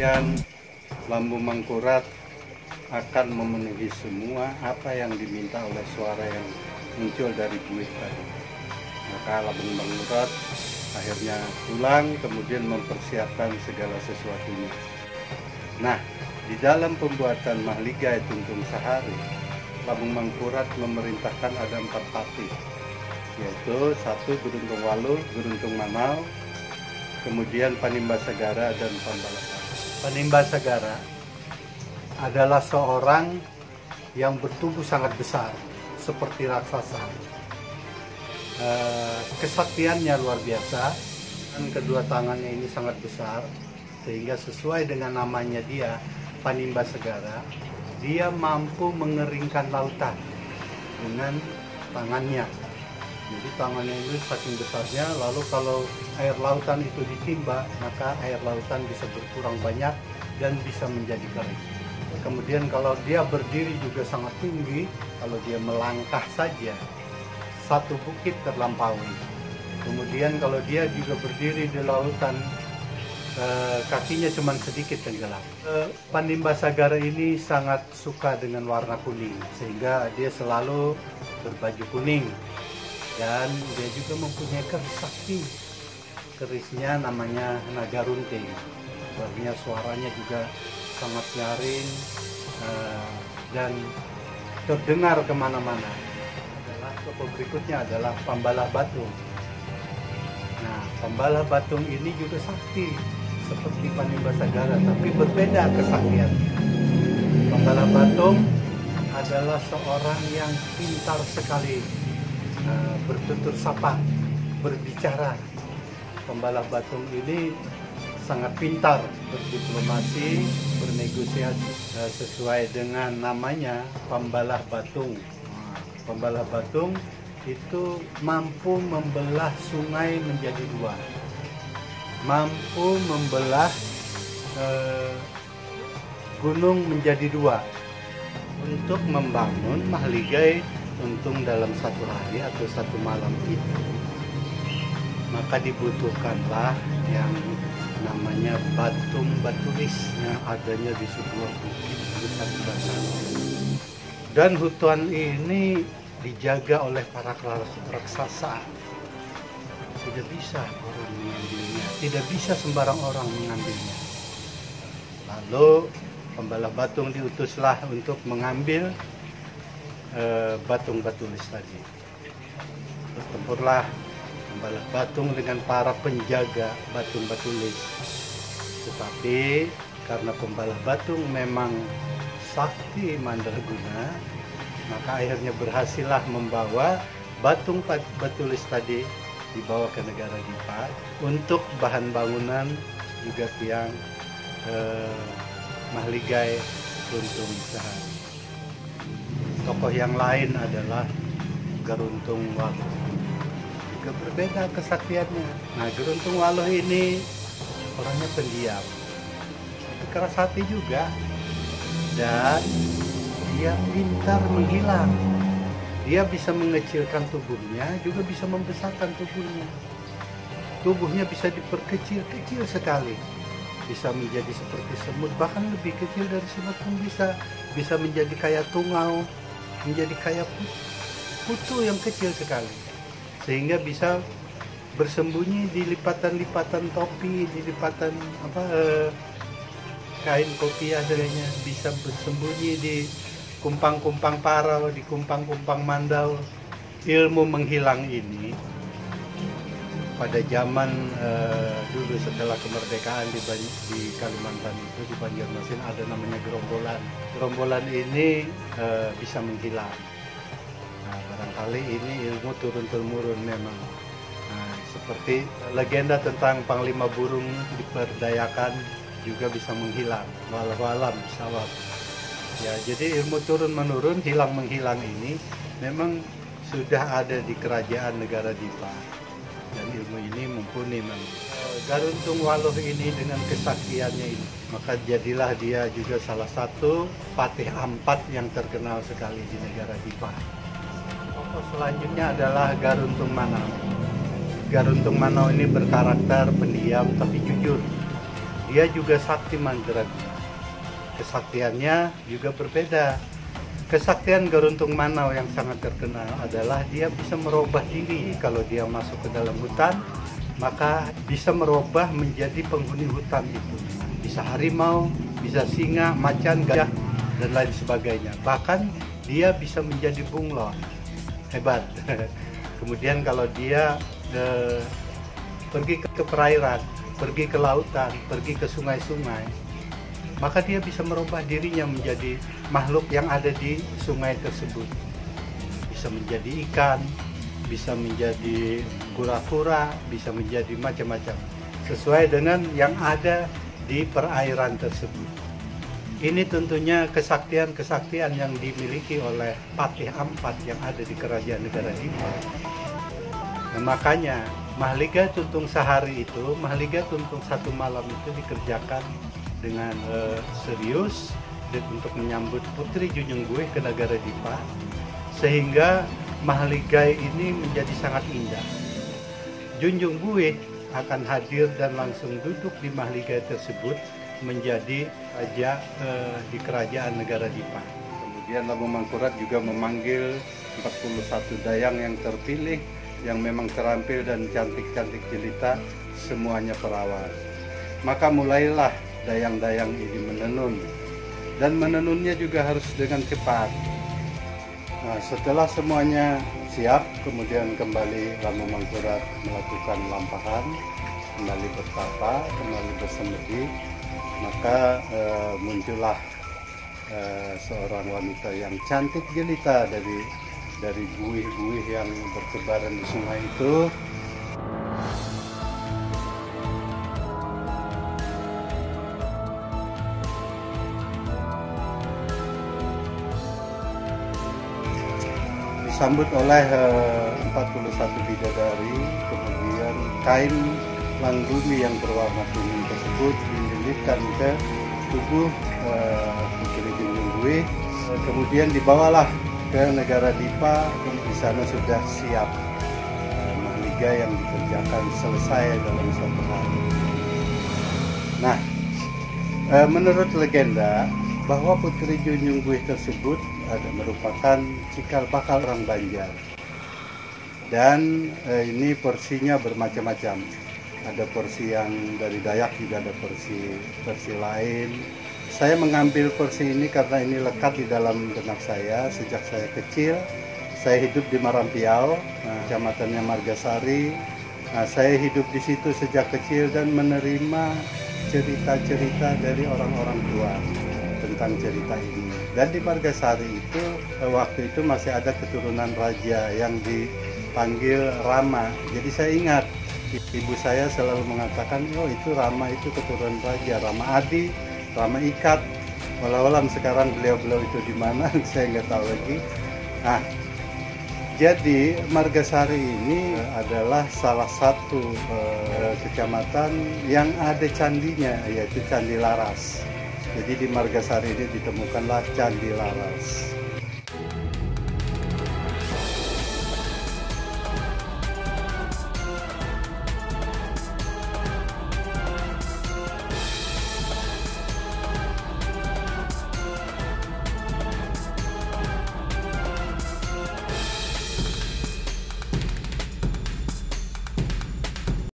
kemudian Lambu Mangkurat akan memenuhi semua apa yang diminta oleh suara yang muncul dari buih tadi. Maka Lambu Mangkurat akhirnya pulang, kemudian mempersiapkan segala sesuatunya. Nah, di dalam pembuatan Mahligai Tuntung Sahari, Lambu Mangkurat memerintahkan ada 4 patih, yaitu 1 Geruntung Waluh, Geruntung Manau, kemudian Panimbasagara dan Pambalapati. Panimbasagara adalah seorang yang bertubuh sangat besar, seperti raksasa. Kesaktiannya luar biasa, dan kedua tangannya ini sangat besar, sehingga sesuai dengan namanya dia, Panimbasagara, dia mampu mengeringkan lautan dengan tangannya. Jadi tangannya itu saking besarnya, lalu kalau air lautan itu ditimba, maka air lautan bisa berkurang banyak dan bisa menjadi kering. Kemudian kalau dia berdiri juga sangat tinggi, kalau dia melangkah saja, 1 bukit terlampaui. Kemudian kalau dia juga berdiri di lautan, kakinya cuma sedikit tenggelam. Panimbasagara ini sangat suka dengan warna kuning, sehingga dia selalu berbaju kuning. Dan dia juga mempunyai keris sakti. Kerisnya namanya naga runting. Artinya suaranya juga sangat nyaring dan terdengar kemana-mana. Tokoh berikutnya adalah Pambalah Batung. Nah, Pambalah Batung ini juga sakti seperti Panimbasagara, tapi berbeda kesaktiannya. Pambalah Batung adalah seorang yang pintar sekali bertutur sapa, berbicara. Pambalah Batung ini sangat pintar berdiplomasi, bernegosiasi sesuai dengan namanya Pambalah Batung. Pambalah Batung itu mampu membelah sungai menjadi 2, mampu membelah gunung menjadi 2 untuk membangun Mahligai Tuntung dalam 1 hari atau 1 malam itu. Maka dibutuhkanlah yang namanya batulis yang adanya di sebuah bukit besar besar. Dan hutan ini dijaga oleh para raksasa. Tidak bisa orang mengambilnya, tidak bisa sembarang orang mengambilnya. Lalu Pambalah Batung diutuslah untuk mengambil batung batulis tadi. Bertempurlah Pambalah Batung dengan para penjaga batung batulis. Tetapi karena Pambalah Batung memang sakti mandraguna, maka akhirnya berhasillah membawa batung batulis tadi dibawa ke negara Dipa untuk bahan bangunan juga tiang Mahligai Tuntung Sahari. Tokoh yang lain adalah Geruntung Waluh. Juga berbeda kesaktiannya. Nah, Geruntung Waluh ini orangnya pendiam, tapi keras hati juga, dan dia pintar menghilang. Dia bisa mengecilkan tubuhnya, juga bisa membesarkan tubuhnya. Tubuhnya bisa diperkecil-kecil sekali, bisa menjadi seperti semut, bahkan lebih kecil dari semut pun bisa menjadi kayak tungau, menjadi kayak putu yang kecil sekali, sehingga bisa bersembunyi di lipatan-lipatan topi, di lipatan kain kopiah adanya, bisa bersembunyi di kumpang-kumpang parau, di kumpang-kumpang mandau. Ilmu menghilang ini pada zaman dulu setelah kemerdekaan di Kalimantan itu, di Banjarmasin ada namanya gerombolan. Gerombolan ini bisa menghilang. Nah, barangkali ini ilmu turun-temurun memang. Nah, seperti legenda tentang Panglima Burung diperdayakan juga bisa menghilang, walau-walam sawab. Ya, jadi ilmu turun-menurun, hilang-menghilang ini memang sudah ada di kerajaan negara Dipa. Dan ilmu ini mumpuni memang. Geruntung Waluh ini dengan kesaktiannya ini, maka jadilah dia juga salah satu patih ampat yang terkenal sekali di negara Dipa. Tokoh selanjutnya adalah Geruntung Manau. Geruntung Manau ini berkarakter pendiam tapi jujur. dia juga sakti mandraguna. Kesaktiannya juga berbeda. Kesaktian Geruntung Manau yang sangat terkenal adalah dia bisa merubah diri. Kalau dia masuk ke dalam hutan, maka bisa merubah menjadi penghuni hutan itu. Bisa harimau, bisa singa, macan, gajah, dan lain sebagainya. Bahkan dia bisa menjadi bunglon. Hebat. Kemudian kalau dia pergi ke perairan, pergi ke lautan, pergi ke sungai-sungai, maka dia bisa merubah dirinya menjadi makhluk yang ada di sungai tersebut. Bisa menjadi ikan, bisa menjadi kura-kura, bisa menjadi macam-macam, sesuai dengan yang ada di perairan tersebut. Ini tentunya kesaktian-kesaktian yang dimiliki oleh Patih Ampat yang ada di Kerajaan Negara Dipa. Nah, makanya Mahliga Tuntung sehari itu, Mahliga Tuntung satu malam itu dikerjakan dengan serius untuk menyambut Putri Junjung Buih ke negara Dipa, sehingga Mahligai ini menjadi sangat indah. Junjung Buih akan hadir dan langsung duduk di Mahligai tersebut menjadi raja di kerajaan negara Dipa. Kemudian Lamu Mangkurat juga memanggil 41 dayang yang terpilih, yang memang terampil dan cantik-cantik jelita, semuanya perawat. Maka mulailah dayang-dayang ini menenun, dan menenunnya juga harus dengan cepat. Nah, setelah semuanya siap, kemudian kembali Lamu Mangkurat melakukan lampahan, kembali bertapa, kembali bersemedi. Maka muncullah seorang wanita yang cantik jelita dari buih-buih yang bertebaran di sungai itu. Disambut oleh 41 bidadari, kemudian kain langgumi yang berwarna kuning tersebut dililitkan ke tubuh Putri Junjung Buih. Kemudian dibawalah ke negara Dipa, dan di sana sudah siap mahliga yang dikerjakan selesai dalam satu hari. Nah, menurut legenda bahwa Putri Junjung Buih tersebut merupakan cikal bakal orang Banjar, dan ini porsinya bermacam-macam. Ada porsi yang dari Dayak, juga ada porsi lain. Saya mengambil porsi ini karena ini lekat di dalam benak saya sejak saya kecil. Saya hidup di Marampiau, kecamatannya Margasari. Nah, saya hidup di situ sejak kecil dan menerima cerita-cerita dari orang-orang tua tentang cerita ini. Dan di Margasari itu waktu itu masih ada keturunan raja yang dipanggil Rama. Jadi saya ingat ibu saya selalu mengatakan, oh itu Rama itu keturunan raja, Rama Adi, Rama Ikat. Walau-walau sekarang beliau-beliau itu di mana saya nggak tahu lagi. Nah, jadi Margasari ini adalah salah satu kecamatan yang ada candinya, yaitu Candi Laras. Jadi di Margasari ini ditemukanlah Candi Laras.